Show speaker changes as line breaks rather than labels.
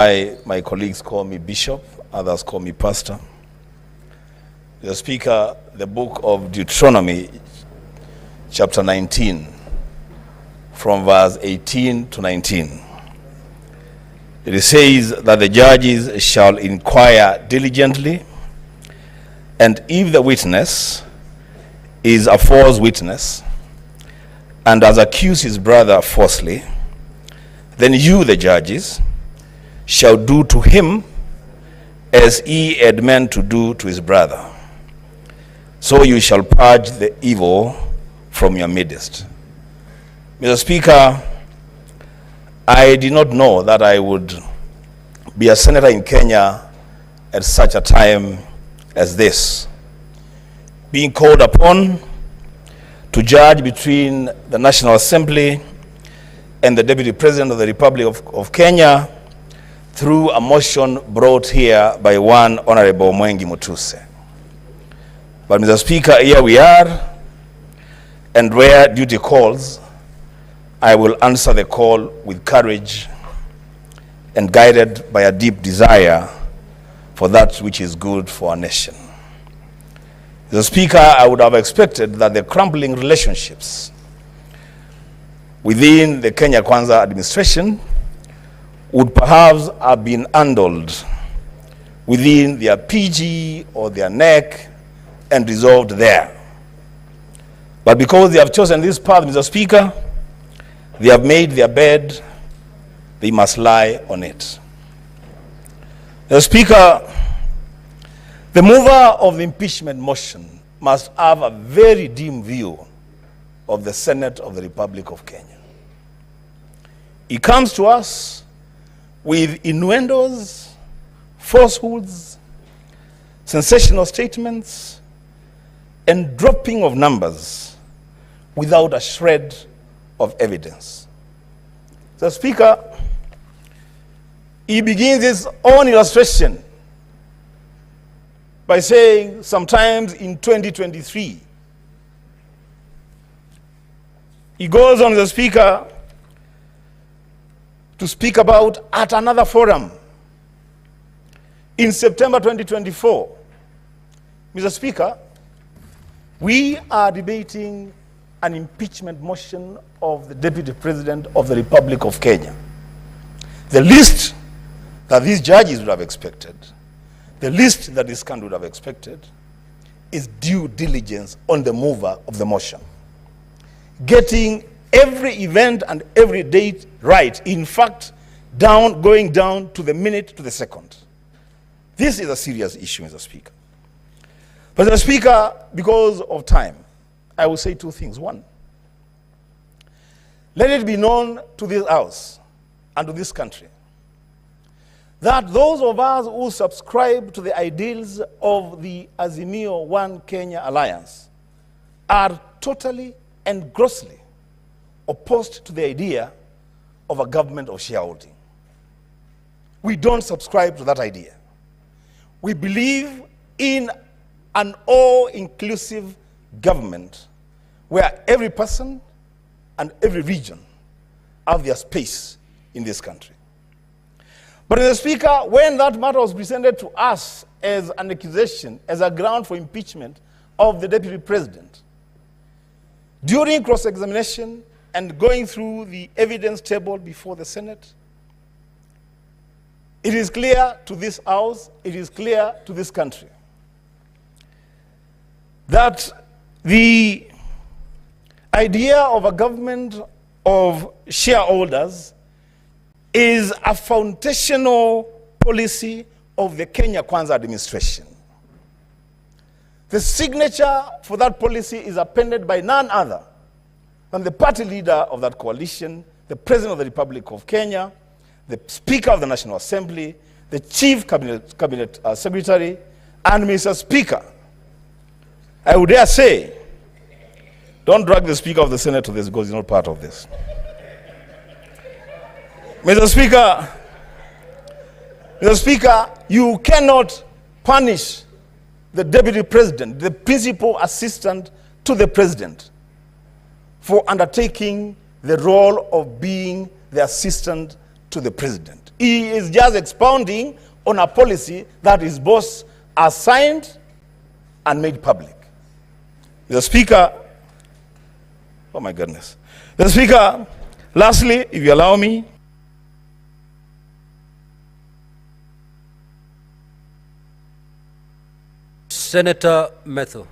My colleagues call me Bishop, others call me Pastor. Mr. Speaker, the book of Deuteronomy, chapter 19, from verse 18 to 19. It says that the judges shall inquire diligently, and if the witness is a false witness, and has accused his brother falsely, then you, the judges, shall do to him as he had meant to do to his brother. So you shall purge the evil from your midst. Mr. Speaker, I did not know that I would be a senator in Kenya at such a time as this, being called upon to judge between the National Assembly and the Deputy President of the Republic of Kenya through a motion brought here by one Honorable Mwengi Mutuse. But Mr. Speaker, here we are, and where duty calls, I will answer the call with courage and guided by a deep desire for that which is good for our nation. Mr. Speaker, I would have expected that the crumbling relationships within the Kenya Kwanza administration would perhaps have been handled within their PG or their NEC and resolved there. But because they have chosen this path, Mr. Speaker, they have made their bed, they must lie on it. Mr. Speaker, the mover of the impeachment motion must have a very dim view of the Senate of the Republic of Kenya. He comes to us with innuendos, falsehoods, sensational statements, and dropping of numbers without a shred of evidence. So, Speaker, he begins his own illustration by saying sometimes in 2023. He goes on, the Speaker, to speak about at another forum in September 2024. Mr. Speaker, we are debating an impeachment motion of the Deputy President of the Republic of Kenya. The least that these judges would have expected, the least that this country would have expected, is due diligence on the mover of the motion. Getting every event and every date right. In fact, going down to the minute, to the second. This is a serious issue, Mr. Speaker. But Mr. Speaker, because of time, I will say two things. One, let it be known to this House and to this country that those of us who subscribe to the ideals of the Azimio One Kenya Alliance are totally and grossly opposed to the idea of a government of shareholding. We don't subscribe to that idea. We believe in an all-inclusive government where every person and every region have their space in this country. But Mr. Speaker, when that matter was presented to us as an accusation, as a ground for impeachment of the Deputy President, during cross-examination and going through the evidence table before the Senate, it is clear to this House, it is clear to this country, that the idea of a government of shareholders is a foundational policy of the Kenya Kwanza administration. The signature for that policy is appended by none other than the party leader of that coalition, the President of the Republic of Kenya, the Speaker of the National Assembly, the Chief Cabinet Secretary, and Mr. Speaker, I would dare say, don't drag the Speaker of the Senate to this because he's not part of this. Mr. Speaker, you cannot punish the Deputy President, the principal assistant to the President, for undertaking the role of being the assistant to the President. He is just expounding on a policy that his boss has signed and made public. The Speaker, oh my goodness. The Speaker, lastly, if you allow me,
Senator Metho.